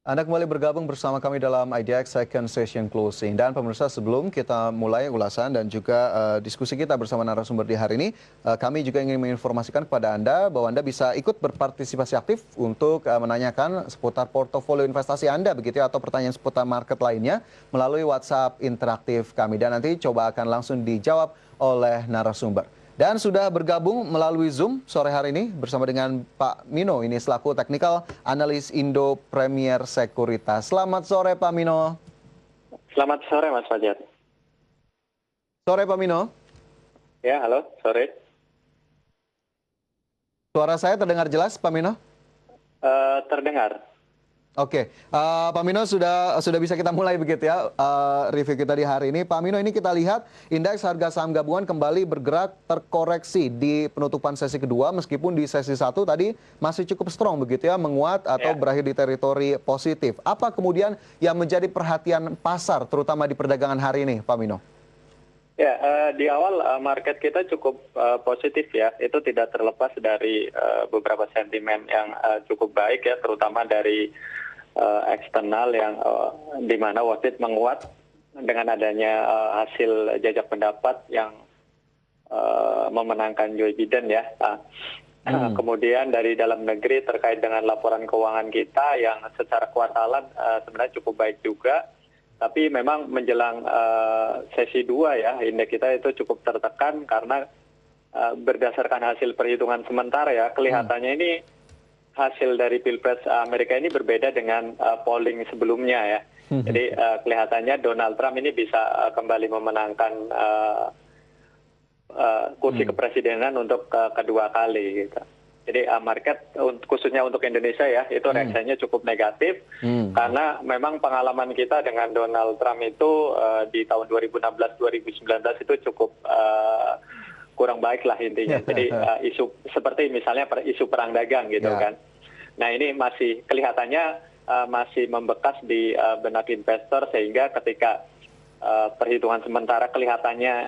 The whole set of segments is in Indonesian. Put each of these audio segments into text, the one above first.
Anda kembali bergabung bersama kami dalam IDX Second Session Closing. Dan pemirsa, sebelum kita mulai ulasan dan juga diskusi kita bersama narasumber di hari ini, kami juga ingin menginformasikan kepada Anda bahwa Anda bisa ikut berpartisipasi aktif untuk menanyakan seputar portofolio investasi Anda begitu ya, atau pertanyaan seputar market lainnya melalui WhatsApp interaktif kami. Dan nanti coba akan langsung dijawab oleh narasumber. Dan sudah bergabung melalui Zoom sore hari ini bersama dengan Pak Mino, ini selaku Technical Analis Indo Premier Sekuritas. Selamat sore Pak Mino. Selamat sore Mas Fajar. Sore Pak Mino. Ya, halo, sore. Suara saya terdengar jelas Pak Mino? Terdengar. Oke, Pak Mino sudah bisa kita mulai begitu ya review kita di hari ini. Pak Mino, ini kita lihat indeks harga saham gabungan kembali bergerak terkoreksi di penutupan sesi kedua, meskipun di sesi satu tadi masih cukup strong begitu ya, menguat atau berakhir di teritori positif. Apa kemudian yang menjadi perhatian pasar terutama di perdagangan hari ini, Pak Mino? Ya, di awal market kita cukup positif ya. Itu tidak terlepas dari beberapa sentimen yang cukup baik ya, terutama dari eksternal yang di mana Wall Street menguat dengan adanya hasil jajak pendapat yang memenangkan Joe Biden ya. Kemudian dari dalam negeri terkait dengan laporan keuangan kita yang secara kuartalan sebenarnya cukup baik juga. Tapi memang menjelang sesi 2 ya, indeks kita itu cukup tertekan karena berdasarkan hasil perhitungan sementara ya, kelihatannya ini hasil dari Pilpres Amerika ini berbeda dengan polling sebelumnya ya. Jadi kelihatannya Donald Trump ini bisa kembali memenangkan kursi kepresidenan untuk kedua kali gitu. Jadi market khususnya untuk Indonesia ya, itu reaksinya cukup negatif karena memang pengalaman kita dengan Donald Trump itu di tahun 2016-2019 itu cukup kurang baik lah intinya. Jadi isu seperti misalnya isu perang dagang gitu kan. Nah ini masih kelihatannya masih membekas di benak investor, sehingga ketika perhitungan sementara kelihatannya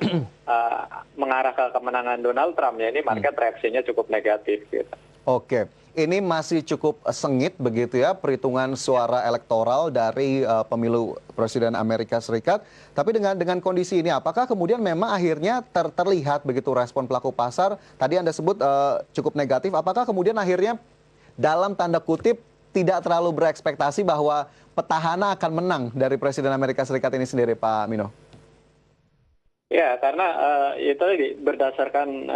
mengarah ke kemenangan Donald Trump ya, ini market reaksinya cukup negatif gitu. Oke, ini masih cukup sengit begitu ya perhitungan suara elektoral dari pemilu Presiden Amerika Serikat. Tapi dengan kondisi ini, apakah kemudian memang akhirnya terlihat begitu respon pelaku pasar? Tadi Anda sebut cukup negatif. Apakah kemudian akhirnya dalam tanda kutip tidak terlalu berekspektasi bahwa petahana akan menang dari Presiden Amerika Serikat ini sendiri, Pak Mino? Ya, karena itu berdasarkan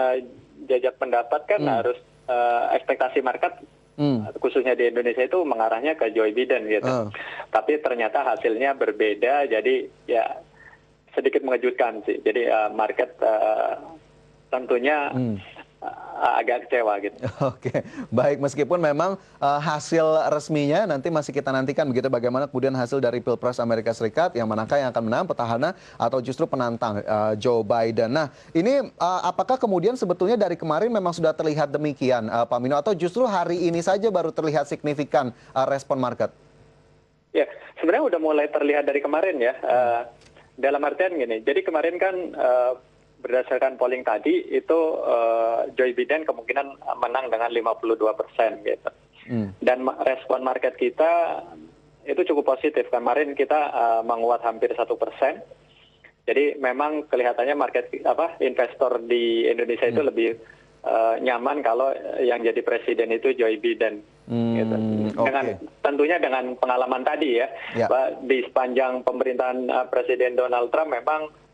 jajak pendapat kan harus ekspektasi market khususnya di Indonesia itu mengarahnya ke Joe Biden gitu. Tapi ternyata hasilnya berbeda, jadi ya sedikit mengejutkan sih. Jadi market tentunya agak kecewa gitu. Oke, baik, meskipun memang hasil resminya nanti masih kita nantikan begitu, bagaimana kemudian hasil dari Pilpres Amerika Serikat, yang manakah yang akan menang, petahana atau justru penantang Joe Biden. Nah, ini apakah kemudian sebetulnya dari kemarin memang sudah terlihat demikian, Pak Mino, atau justru hari ini saja baru terlihat signifikan respon market? Ya, sebenarnya udah mulai terlihat dari kemarin ya. Dalam artian gini, jadi kemarin kan berdasarkan polling tadi itu Joe Biden kemungkinan menang dengan 52% gitu. Dan respon market kita itu cukup positif. Kemarin kita menguat hampir 1%. Jadi memang kelihatannya market investor di Indonesia itu lebih nyaman kalau yang jadi presiden itu Joe Biden. Gitu. Tentunya dengan pengalaman tadi ya, di sepanjang pemerintahan Presiden Donald Trump memang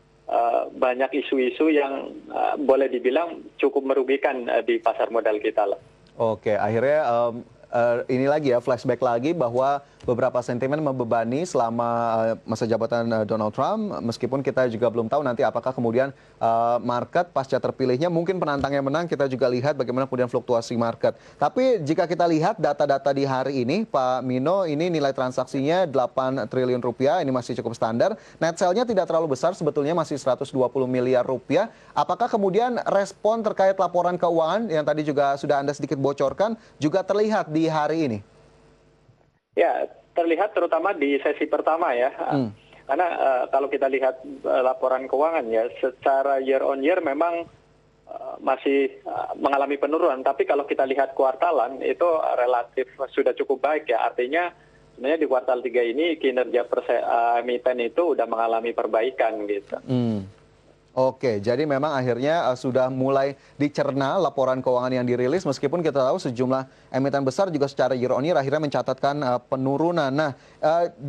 banyak isu-isu yang boleh dibilang cukup merugikan di pasar modal kita lah. Oke, akhirnya ini lagi ya, flashback lagi bahwa beberapa sentimen membebani selama masa jabatan Donald Trump, meskipun kita juga belum tahu nanti apakah kemudian market pasca terpilihnya mungkin penantangnya menang, kita juga lihat bagaimana kemudian fluktuasi market. Tapi jika kita lihat data-data di hari ini, Pak Mino, ini nilai transaksinya 8 triliun rupiah, ini masih cukup standar. Net sale-nya tidak terlalu besar, sebetulnya masih 120 miliar rupiah. Apakah kemudian respon terkait laporan keuangan yang tadi juga sudah Anda sedikit bocorkan juga terlihat di hari ini? Ya, terlihat terutama di sesi pertama ya. Karena kalau kita lihat laporan keuangan ya, secara year on year memang masih mengalami penurunan. Tapi kalau kita lihat kuartalan itu relatif sudah cukup baik ya. Artinya sebenarnya di kuartal 3 ini kinerja emiten itu udah mengalami perbaikan gitu. Oke, jadi memang akhirnya sudah mulai dicerna laporan keuangan yang dirilis meskipun kita tahu sejumlah emiten besar juga secara year on year akhirnya mencatatkan penurunan. Nah,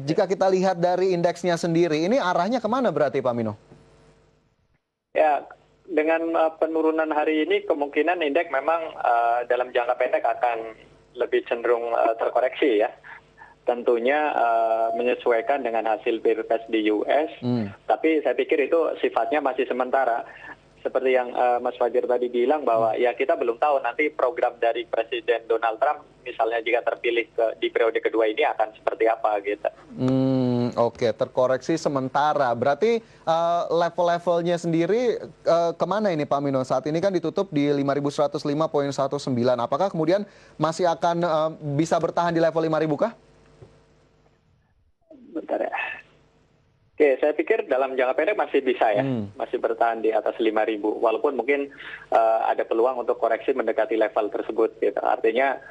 jika kita lihat dari indeksnya sendiri, ini arahnya kemana berarti Pak Mino? Ya, dengan penurunan hari ini kemungkinan indeks memang dalam jangka pendek akan lebih cenderung terkoreksi ya. Tentunya menyesuaikan dengan hasil Pilpres di US, tapi saya pikir itu sifatnya masih sementara. Seperti yang Mas Fajar tadi bilang bahwa ya kita belum tahu nanti program dari Presiden Donald Trump misalnya jika terpilih di periode kedua ini akan seperti apa gitu. Oke, terkoreksi sementara. Berarti level-levelnya sendiri kemana ini Pak Mino? Saat ini kan ditutup di 5.105,19. Apakah kemudian masih akan bisa bertahan di level 5.000 kah? Bentar ya. Oke, saya pikir dalam jangka pendek masih bisa ya, masih bertahan di atas 5.000. Walaupun mungkin ada peluang untuk koreksi mendekati level tersebut. Gitu. Artinya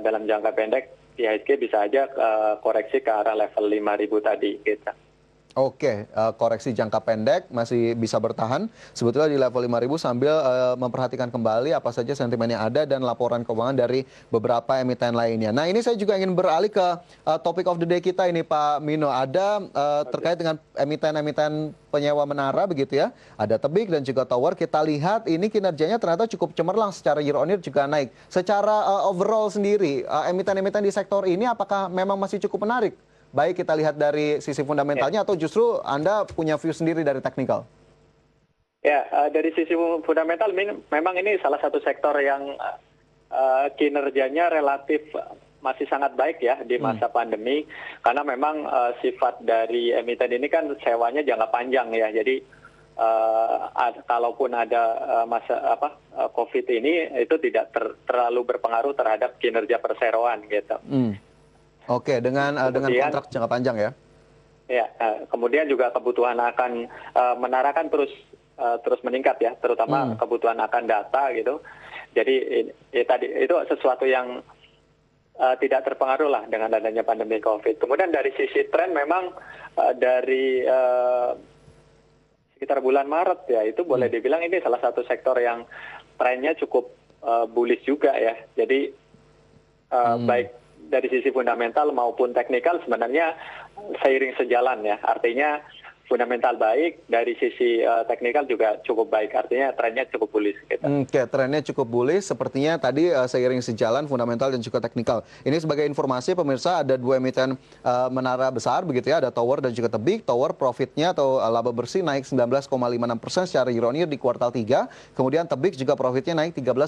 dalam jangka pendek IHSG bisa aja koreksi ke arah level 5.000 tadi. Gitu. Oke, koreksi jangka pendek masih bisa bertahan sebetulnya di level 5.000 sambil memperhatikan kembali apa saja sentimen yang ada dan laporan keuangan dari beberapa emiten lainnya. Nah, ini saya juga ingin beralih ke topik of the day kita ini Pak Mino. Ada terkait dengan emiten-emiten penyewa menara begitu ya. Ada Tebik dan juga Tower. Kita lihat ini kinerjanya ternyata cukup cemerlang secara year on year juga naik. Secara overall sendiri, emiten-emiten di sektor ini apakah memang masih cukup menarik? Baik kita lihat dari sisi fundamentalnya atau justru Anda punya view sendiri dari teknikal? Ya, dari sisi fundamental memang ini salah satu sektor yang kinerjanya relatif masih sangat baik ya di masa pandemi karena memang sifat dari emiten ini kan sewanya jangka panjang ya. Jadi kalaupun ada COVID ini itu tidak terlalu berpengaruh terhadap kinerja perseroan gitu. Oke, dengan kontrak jangka panjang ya? Ya, kemudian juga kebutuhan akan menara kan terus meningkat ya, terutama kebutuhan akan data gitu. Jadi tadi itu sesuatu yang tidak terpengaruh lah dengan adanya pandemi COVID. Kemudian dari sisi tren memang dari sekitar bulan Maret ya itu boleh dibilang ini salah satu sektor yang trennya cukup bullish juga ya. Jadi baik dari sisi fundamental maupun teknikal sebenarnya seiring sejalan ya. Artinya fundamental baik, dari sisi teknikal juga cukup baik. Artinya trennya cukup bullish. Gitu. Oke, trennya cukup bullish. Sepertinya tadi seiring sejalan fundamental dan juga teknikal. Ini sebagai informasi pemirsa ada dua emiten menara besar begitu ya. Ada Tower dan juga Tebik. Tower profitnya atau laba bersih naik 19,56% secara year on year di kuartal 3. Kemudian Tebik juga profitnya naik 13,5%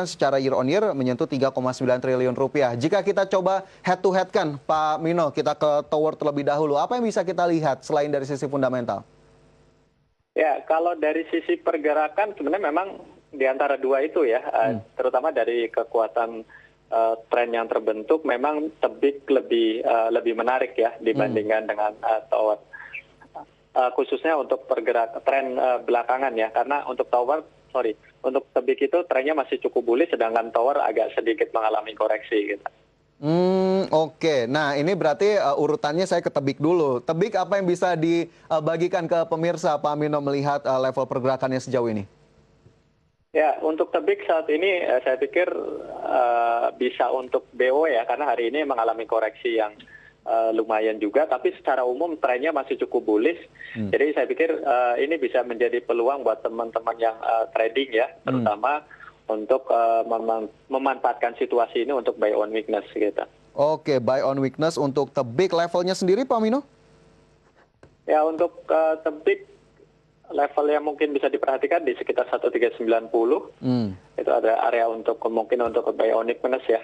secara year on year menyentuh 3,9 triliun rupiah. Jika kita coba head to head kan Pak Mino, kita ke Tower terlebih dahulu. Apa yang bisa kita lihat selain dari sisi fundamental? Ya, kalau dari sisi pergerakan sebenarnya memang di antara dua itu ya, terutama dari kekuatan tren yang terbentuk, memang Tebik lebih menarik ya dibandingkan dengan Tower. Khususnya untuk tren belakangan ya, karena untuk untuk Tebik itu trennya masih cukup bullish, sedangkan Tower agak sedikit mengalami koreksi gitu. Oke. Nah, ini berarti urutannya saya ke Tebik dulu. Tebik apa yang bisa dibagikan ke pemirsa Pak Mino melihat level pergerakannya sejauh ini? Ya, untuk Tebik saat ini saya pikir bisa untuk BO ya, karena hari ini mengalami koreksi yang lumayan juga, tapi secara umum trennya masih cukup bullish. Jadi saya pikir ini bisa menjadi peluang buat teman-teman yang trading ya, terutama untuk memanfaatkan situasi ini untuk buy on weakness gitu. Oke, buy on weakness untuk Tebik levelnya sendiri Pak Mino? Ya, untuk Tebik level yang mungkin bisa diperhatikan di sekitar 1390. Itu ada area untuk kemungkinan untuk buy on weakness ya.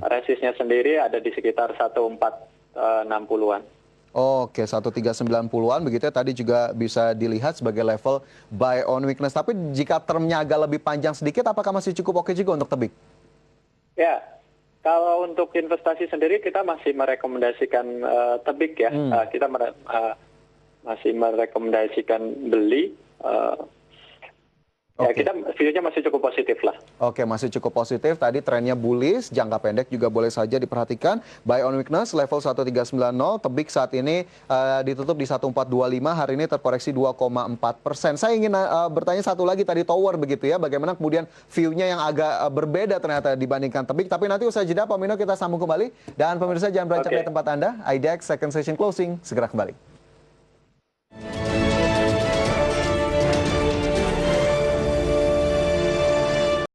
Resistnya sendiri ada di sekitar 1460-an. Oke, 1390-an begitu ya, tadi juga bisa dilihat sebagai level buy on weakness. Tapi jika termnya agak lebih panjang sedikit, apakah masih cukup oke juga untuk Tebik? Ya, kalau untuk investasi sendiri kita masih merekomendasikan Tebik ya. Kita masih merekomendasikan beli. Ya, Oke. kita view-nya masih cukup positif lah. Oke, masih cukup positif. Tadi trennya bullish, jangka pendek juga boleh saja diperhatikan. Buy on weakness, level 1390, tebik saat ini ditutup di 1425, hari ini terkoreksi 2,4%. Saya ingin bertanya satu lagi tadi tower begitu ya, bagaimana kemudian view-nya yang agak berbeda ternyata dibandingkan tebik. Tapi nanti usai jeda, Pak Mino kita sambung kembali. Dan pemirsa jangan beranjak Oke. dari tempat Anda, IDX second session closing, segera kembali.